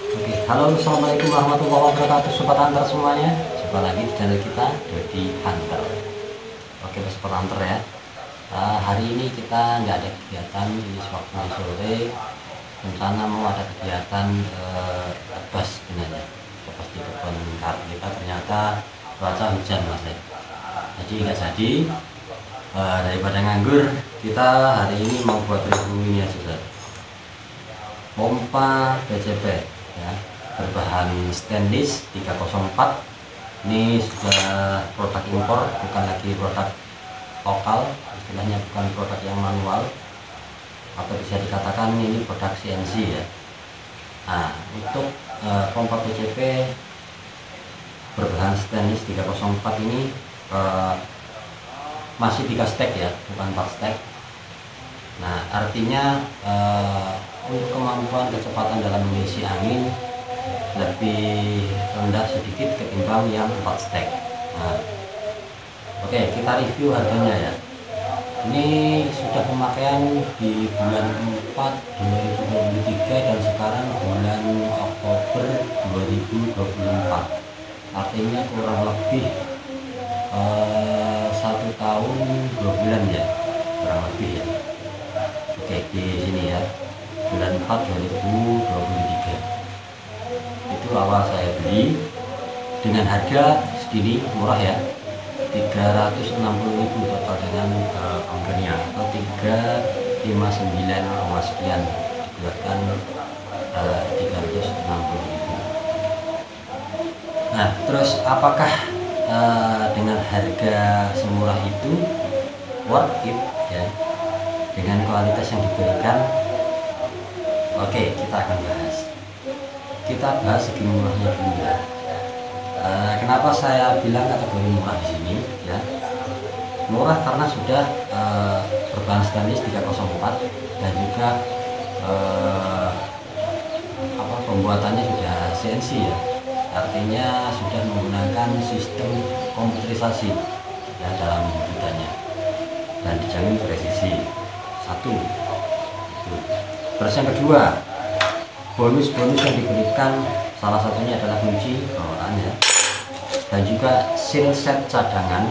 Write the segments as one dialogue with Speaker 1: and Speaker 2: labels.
Speaker 1: Oke, halo, assalamualaikum warahmatullahi wabarakatuh, sobat hunter semuanya. Jumpa lagi di channel kita, Dodi Hunter. Oke, sobat hunter ya. Hari ini kita nggak ada kegiatan, ini waktu sore. Rencana mau ada kegiatan tebas sebenarnya. Tebas di kebun karet kita, ternyata cuaca hujan mas ya. Jadi nggak jadi. Daripada nganggur, kita hari ini mau buat review ini ya sudah. Pompa PCP ya, berbahan stainless 304. Ini sudah produk impor, bukan lagi produk lokal, istilahnya bukan produk yang manual, atau bisa dikatakan ini produk CNC ya. Nah, untuk pompa PCP berbahan stainless 304 ini masih 3 stek ya, bukan 4 stek. Nah, artinya untuk kemampuan kecepatan dalam mengisi angin lebih rendah sedikit ketimbang yang 4 stek. Nah, oke, kita review harganya ya. Ini sudah pemakaian di bulan 4 2023 dan sekarang bulan Oktober 2024. Artinya kurang lebih 1 tahun 2 bulan ya, kurang lebih ya. Oke, di sini ya, bulan 4 2023 itu awal saya beli dengan harga segini, murah ya, 360.000 total dengan ongkirnya, atau 359 sekian, dibuatkan 360.000. Nah, terus apakah dengan harga semurah itu worth it ya, dengan kualitas yang diberikan? Oke, kita akan bahas. Kita bahas segi murahnya dulu ya. Kenapa saya bilang kategori murah di sini ya? Murah karena sudah berbahan stainless 304 dan juga pembuatannya sudah CNC ya. Artinya sudah menggunakan sistem komputerisasi ya dalam pembuatannya dan dijamin presisi. Satu itu. Terus yang kedua, bonus-bonus yang diberikan salah satunya adalah kunci bawaan ya, dan juga seal set cadangan.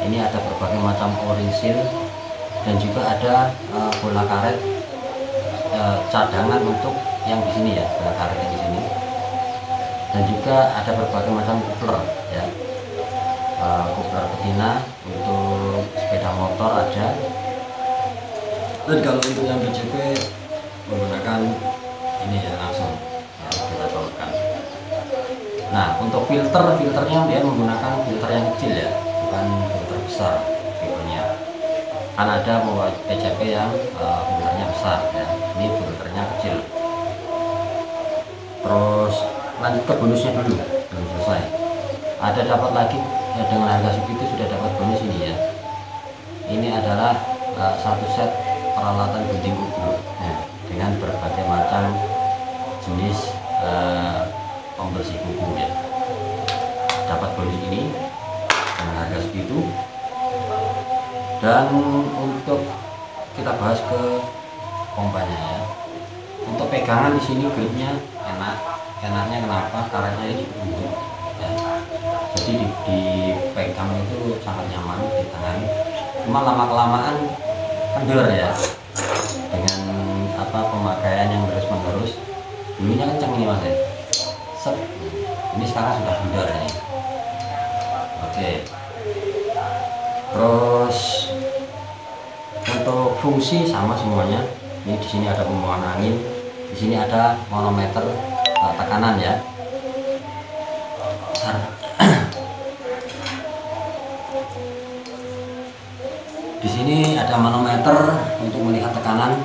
Speaker 1: Ini ada berbagai macam o-ring seal, dan juga ada bola karet cadangan untuk yang di sini ya, bola karet yang di sini. Dan juga ada berbagai macam coupler ya, coupler betina untuk sepeda motor ada. Dan kalau untuk yang PCP menggunakan ini ya, langsung ya, kita colokkan. Nah, untuk filternya dia menggunakan filter yang kecil ya, bukan filter besar tipenya. Kan ada bahwa PCP yang filternya besar ya, ini filternya kecil. Terus lanjut ke bonusnya dulu, belum selesai. Ada dapat lagi ya, dengan harga segitu sudah dapat bonus ini ya. Ini adalah satu set peralatan gunting kuku ya, dengan berbagai macam jenis pembersih kuku ya. Dapat bonus ini dengan harga segitu. Dan untuk kita bahas ke pompanya ya. Untuk pegangan di sini gripnya enak. Enaknya kenapa? Karetnya ini cukup empuk ya. Jadi dipegang itu sangat nyaman di tangan. Cuma lama kelamaan kendor ya, dengan pemakaian yang terus menerus. Dulunya kencang ini mas ya, set. Ini sekarang sudah kendor ini. Oke. Terus untuk fungsi sama semuanya. Ini di sini ada pembuangan angin, di sini ada manometer tekanan ya. Di sini ada manometer untuk melihat tekanan,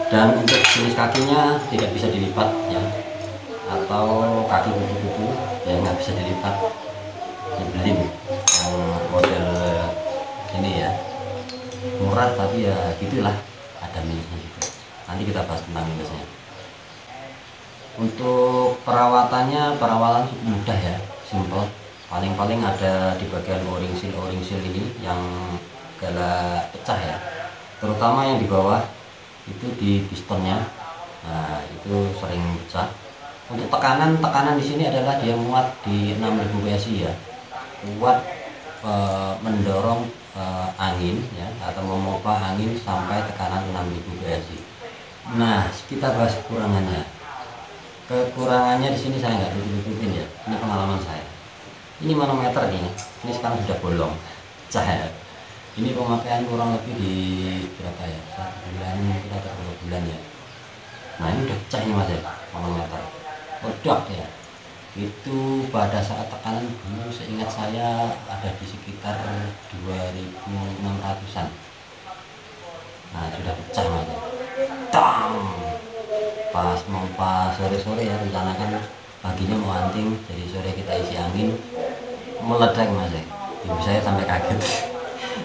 Speaker 1: dan untuk jenis kakinya tidak bisa dilipat ya, atau kaki kupu-kupu ya, nggak bisa dilipat. Dibeli yang model ini ya, murah tapi ya gitulah, ada minusnya gitu. Nanti kita bahas tentang minusnya. Untuk perawatan cukup mudah ya, simple. Paling-paling ada di bagian o-ring seal ini yang galak pecah ya, terutama yang di bawah itu di pistonnya Nah, itu sering pecah. Untuk tekanan di sini adalah dia muat di 6000 PSI ya, kuat mendorong angin ya, atau memompa angin sampai tekanan 6000 PSI. Nah, kita bahas kekurangannya. Kekurangannya di sini saya nggak tutupin ya, ini pengalaman saya. Ini manometer nih, ini sekarang sudah bolong, cahaya. Ini pemakaian kurang lebih di berapa ya, 1 bulan kita atau 2 bulan ya. Nah, ini udah pecah ini mas ya, manometer meledak ya. Itu pada saat tekanan dulu seingat saya ada di sekitar 2600-an. Nah, sudah pecah mas ya. Tang, pas sore-sore ya, rencana kan paginya mau hunting, jadi sore kita isi angin, meledak mas ya. Ibu saya sampai kaget.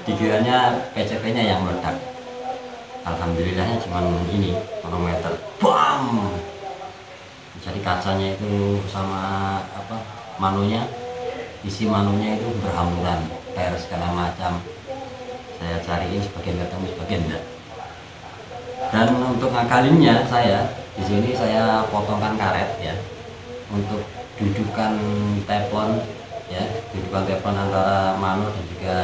Speaker 1: Dikiranya PCP nya yang meledak. Alhamdulillahnya cuma ini manometer, bam. Jadi kacanya itu sama apa, manunya, isi manunya itu berhamburan, per segala macam. Saya cariin, sebagian ketemu, sebagian enggak. Dan untuk ngakalinnya saya di sini saya potongkan karet ya, untuk dudukan teflon ya, dudukan teflon antara mano dan juga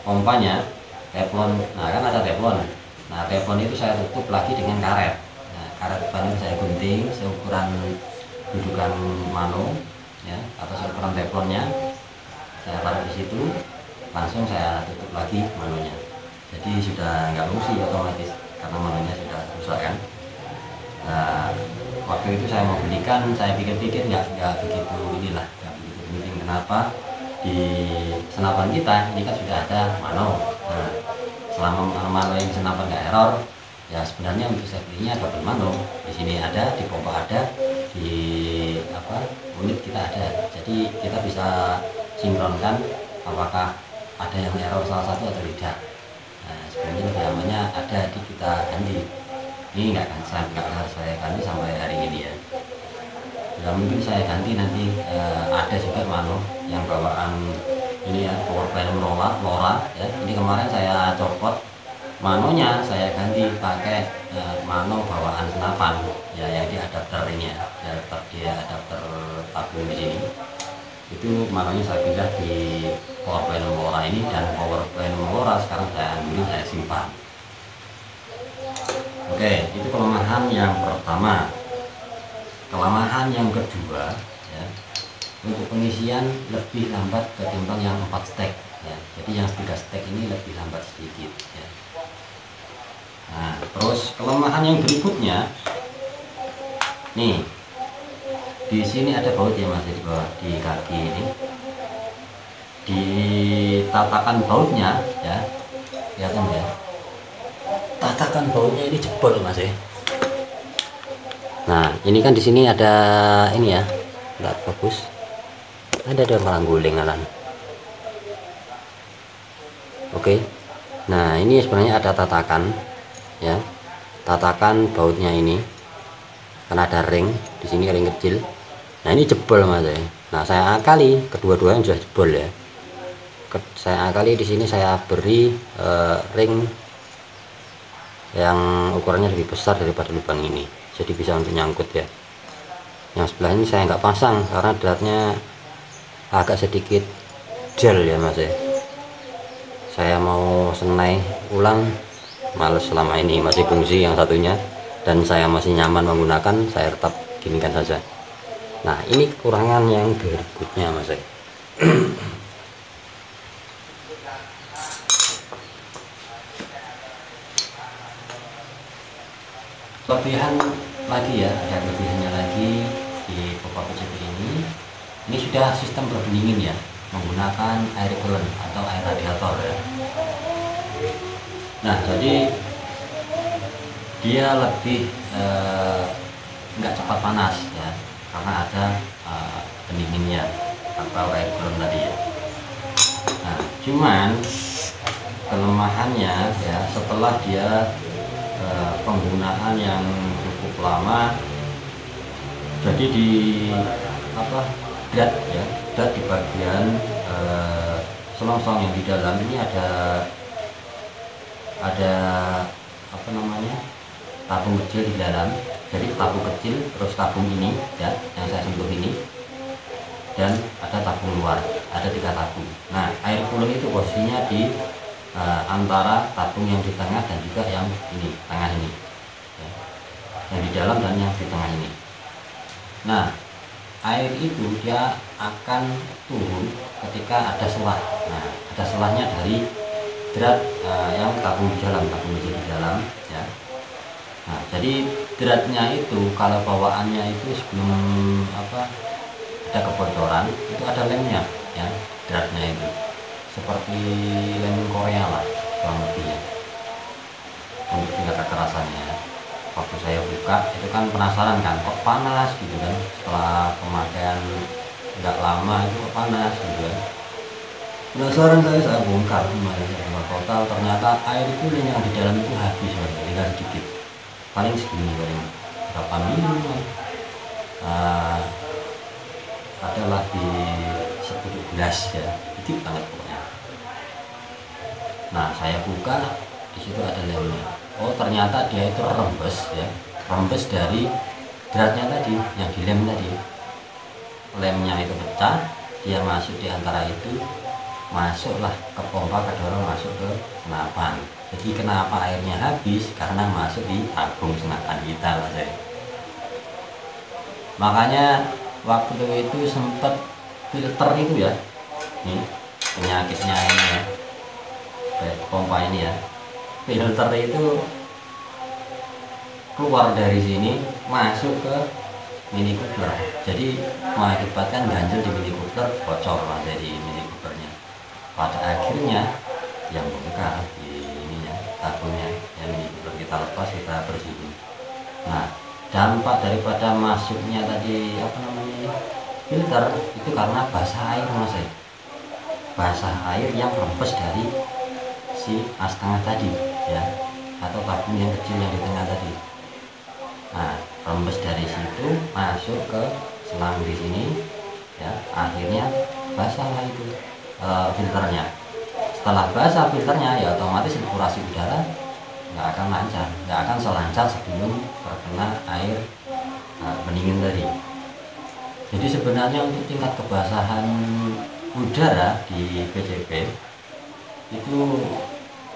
Speaker 1: pompanya teflon. Nah, kan ada teflon. Nah, teflon itu saya tutup lagi dengan karet. Nah, karet ban itu saya gunting seukuran dudukan mano ya, atau seukuran teflonnya. Saya taruh di situ, langsung saya tutup lagi manonya. Jadi sudah nggak fungsi otomatis karena manonya sudah rusak kan. Nah, waktu itu saya mau belikan, saya pikir-pikir nggak begitu inilah, nggak begitu penting. Kenapa? Di senapan kita ini kan sudah ada mano. Nah, selama mano yang senapan nggak error, ya sebenarnya untuk safety-nya double mano. Di sini ada, di pompa ada, di apa unit kita ada. Jadi kita bisa sinkronkan apakah ada yang error salah satu atau tidak. Nah, sebenarnya lebih amannya ada di kita ganti. Ini nggak saya ganti sampai hari ini ya. Ya mungkin saya ganti nanti, ada juga mano yang bawaan ini ya, power panel LoRa ya. Ini kemarin saya copot manonya, saya ganti pakai mano bawaan senapan ya, yang di adapter ini ya, adapter tabung di sini. Itu manonya saya pindah di power panel LoRa ini, dan power panel LoRa sekarang saya ambil, saya simpan. Oke, itu kelemahan yang pertama. Kelemahan yang kedua ya, untuk pengisian lebih lambat ketimbang yang 4 stek ya. Jadi yang 3 stek ini lebih lambat sedikit ya. Nah, terus kelemahan yang berikutnya nih, di sini ada baut ya mas, di bawah di kaki ini, di tatakan bautnya ya, kelihatan ya, tatakan bautnya ini jebol mas ya. Nah, ini kan di sini ada ini ya, nggak bagus, ada malah guling alan. Oke, nah ini sebenarnya ada tatakan ya, tatakan bautnya ini kan ada ring di sini, ring kecil. Nah, ini jebol mas ya. Nah, saya akali kedua-duanya sudah jebol ya. Saya akali di sini, saya beri ring yang ukurannya lebih besar daripada lubang ini, jadi bisa untuk nyangkut ya. Yang sebelah ini saya nggak pasang karena dratnya agak sedikit gel ya mas ya. Saya mau senai ulang, males, selama ini masih fungsi yang satunya dan saya masih nyaman menggunakan, saya tetap ginikan saja. Nah, ini kekurangan yang berikutnya mas ya. Kelebihan lagi ya, ada kelebihannya lagi di pompa PCP ini. Ini sudah sistem berdingin ya, menggunakan air coolant atau air radiator ya. Nah, jadi dia lebih nggak cepat panas ya, karena ada pendinginnya atau air coolant tadi ya. Nah, cuman kelemahannya ya, setelah dia penggunaan yang cukup lama, jadi di apa, drat ya, drat di bagian selongsong yang di dalam ini ada apa namanya, tabung kecil di dalam. Jadi tabung kecil, terus tabung ini ya yang saya sentuh ini, dan ada tabung luar, ada 3 tabung. Nah, air cooler itu posisinya di antara tabung yang di tengah dan juga yang ini, tengah ini ya. Yang di dalam dan yang di tengah ini. Nah, air itu dia akan turun ketika ada selah. Nah, ada selahnya dari drat yang tabung di dalam, tabung kecil di dalam ya. Nah, jadi dratnya itu kalau bawaannya itu sebelum ada kebocoran itu ada lemnya ya, dratnya itu seperti lem Korea lah kurang lebihnya untuk tingkat kekerasannya. Waktu saya buka itu kan penasaran kan, kok panas gitu kan, setelah pemakaian nggak lama itu kok panas gitu kan. Penasaran saya bongkar kemarin, saya bongkar total, ternyata air cooling yang di dalam itu habis, tinggal sedikit, paling segini, paling berapa mili adalah di 10 gelas ya, dikit banget pokoknya. Nah, saya buka, di situ ada lemnya. Oh, ternyata dia itu rembes ya, rembes dari dratnya tadi, yang di lem tadi. Lemnya itu pecah, dia masuk di antara itu, masuklah ke pompa, kedorong masuk ke senapan. Jadi kenapa airnya habis? Karena masuk di tabung senapan kita lah saya. Makanya waktu itu sempat filter itu ya, ini penyakitnya ini ya, pompa ini ya, filter itu keluar dari sini masuk ke mini cooler, jadi mengakibatkan ganjel di mini cooler, bocor lah dari mini coolernya. Pada akhirnya yang bongkar di ininya, tabungnya yang mini cooler kita lepas, kita bersihin. Nah, dampak daripada masuknya tadi filter itu karena basah air mas ya, basah air yang rembes dari si as tengah tadi ya, atau tabung yang kecil yang di tengah tadi. Nah, rembes dari situ masuk ke selang di sini ya, akhirnya basah lah itu filternya. Setelah basah filternya ya otomatis sirkulasi udara nggak akan lancar, nggak akan selancar sebelum terkena air pendingin tadi. Jadi sebenarnya untuk tingkat kebasahan udara di PCB itu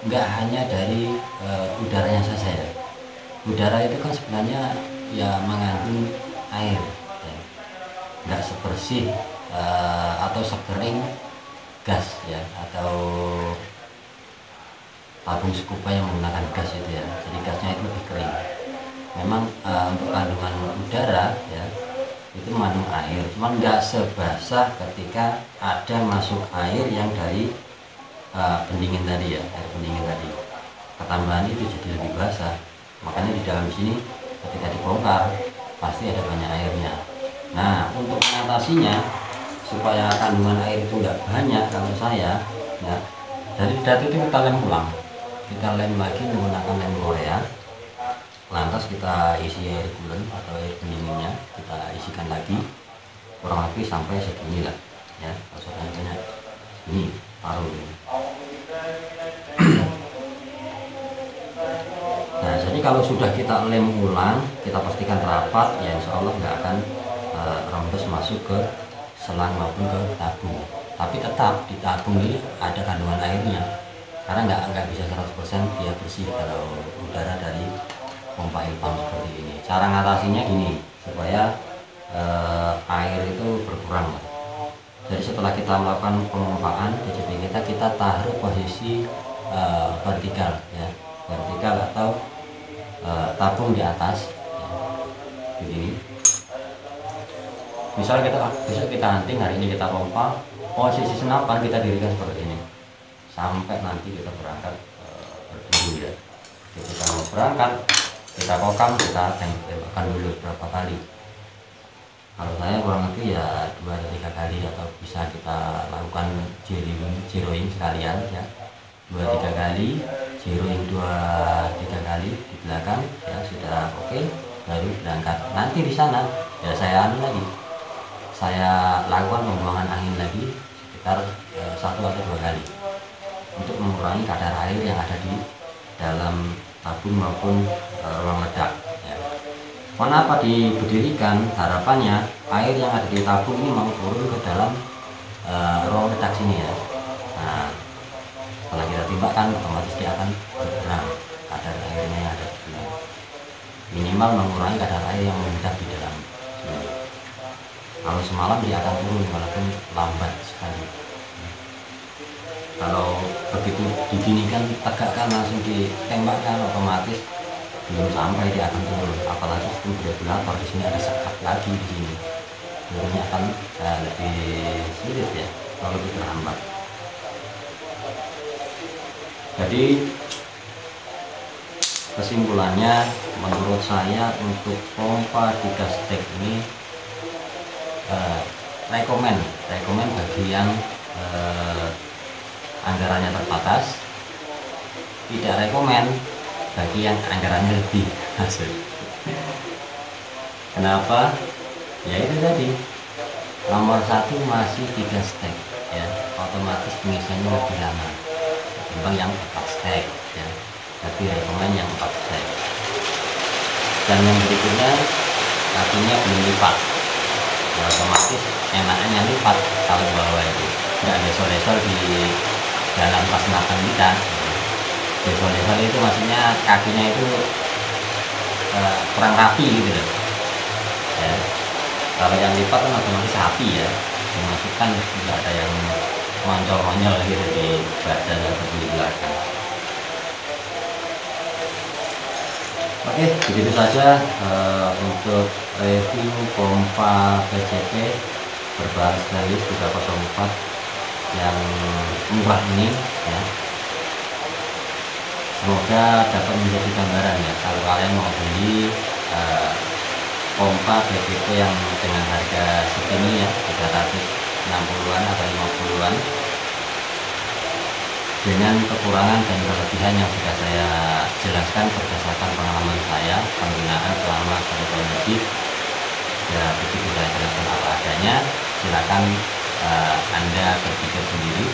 Speaker 1: nggak hanya dari udaranya saja ya. Udara itu kan sebenarnya ya mengandung air ya. Nggak sebersih atau sekering gas ya, atau tabung scuba yang menggunakan gas itu ya. Jadi gasnya itu lebih kering. Memang untuk kandungan udara ya itu mengandung air, cuman nggak sebasah ketika ada masuk air yang dari pendingin tadi ya, air pendingin tadi. Ketambahan itu jadi lebih basah. Makanya di dalam sini ketika dibongkar pasti ada banyak airnya. Nah, untuk mengatasinya supaya kandungan air itu nggak banyak, kalau saya ya dari drat itu kita lem ulang, kita lem lagi menggunakan lem Korea. Lantas kita isi air coolant atau air pendinginnya, kita isikan lagi kurang lebih sampai segini lah ya, pasokannya ini paruh ini. Nah, jadi kalau sudah kita lem ulang, kita pastikan rapat ya, insya Allah nggak akan rembes masuk ke selang maupun ke tabung. Tapi tetap di tabung ini ada kandungan airnya, karena nggak bisa 100% dia bersih kalau udara dari pompa air pump seperti ini. Cara ngatasinya gini, supaya air itu berkurang. Jadi setelah kita melakukan pemompaan PCB kita taruh posisi vertikal ya, vertikal atau tabung di atas ya, begini. Misalnya kita besok kita hunting, hari ini kita pompa, posisi senapan kita dirikan seperti ini sampai nanti kita berangkat berburu ya. Jadi kita mau berangkat, kita kokang, kita tembakkan dulu berapa kali. Kalau saya kurang lebih ya 2-3 kali, atau bisa kita lakukan zeroing sekalian ya, 2-3 kali, zeroing 2-3 kali di belakang ya, sudah oke, baru berangkat. Nanti di sana ya saya saya lakukan pembuangan angin lagi sekitar 1 atau 2 kali untuk mengurangi kadar air yang ada di dalam tabung maupun ruang ledak ya. Kenapa diberdirikan? Harapannya air yang ada di tabung ini mau turun ke dalam ruang ledak sini ya. Nah, setelah kita timbakkan otomatis dia akan berkurang kadar airnya yang ada di sini, minimal mengurangi kadar air yang mengendap di dalam sini. Kalau semalam dia akan turun walaupun lambat sekali. Kalau begitu didinikan, tegakkan, langsung ditembakkan, otomatis belum sampai dia akan turun. Apalagi sistem regulator di sini ada sekat lagi di sini, turunnya akan lebih sulit ya, kalau lebih terhambat. Jadi kesimpulannya, menurut saya untuk pompa 3 stek ini rekomen bagi yang anggarannya terbatas, tidak rekomen bagi yang anggarannya lebih hasil. Kenapa? Ya itu tadi, nomor 1 masih 3 stek ya, otomatis pengisiannya lebih lama ketimbang yang 4 stek ya, tapi rekomen yang 4 stek. Dan yang berikutnya kakinya belum lipat ya, otomatis enaknya lipat kalau bawah itu nggak desol-desol di dalam pas makan kita. Desol-desol itu maksudnya kakinya itu kurang rapi gitu loh ya. Kalau yang lipat kan otomatis rapi ya, dimasukkan tidak ada yang monyol-monyol gitu di badan atau di belakang. Oke, begitu saja untuk review pompa PCP berbahan stainless 304 yang murah ini ya. Semoga dapat menjadi gambaran ya, kalau kalian mau beli pompa PCP yang dengan harga segini ya, 360-an atau 50-an, dengan kekurangan dan kelebihan yang sudah saya jelaskan berdasarkan pengalaman saya penggunaan selama 1 tahun lebih ya. Begitu saya jelaskan apa adanya, silakan Anda berpikir sendiri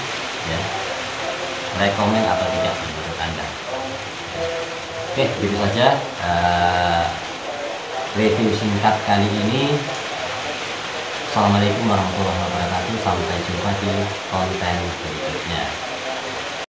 Speaker 1: ya, rekomen atau tidak menurut Anda. Oke, begitu saja review singkat kali ini. Assalamualaikum warahmatullahi wabarakatuh, sampai jumpa di konten berikutnya.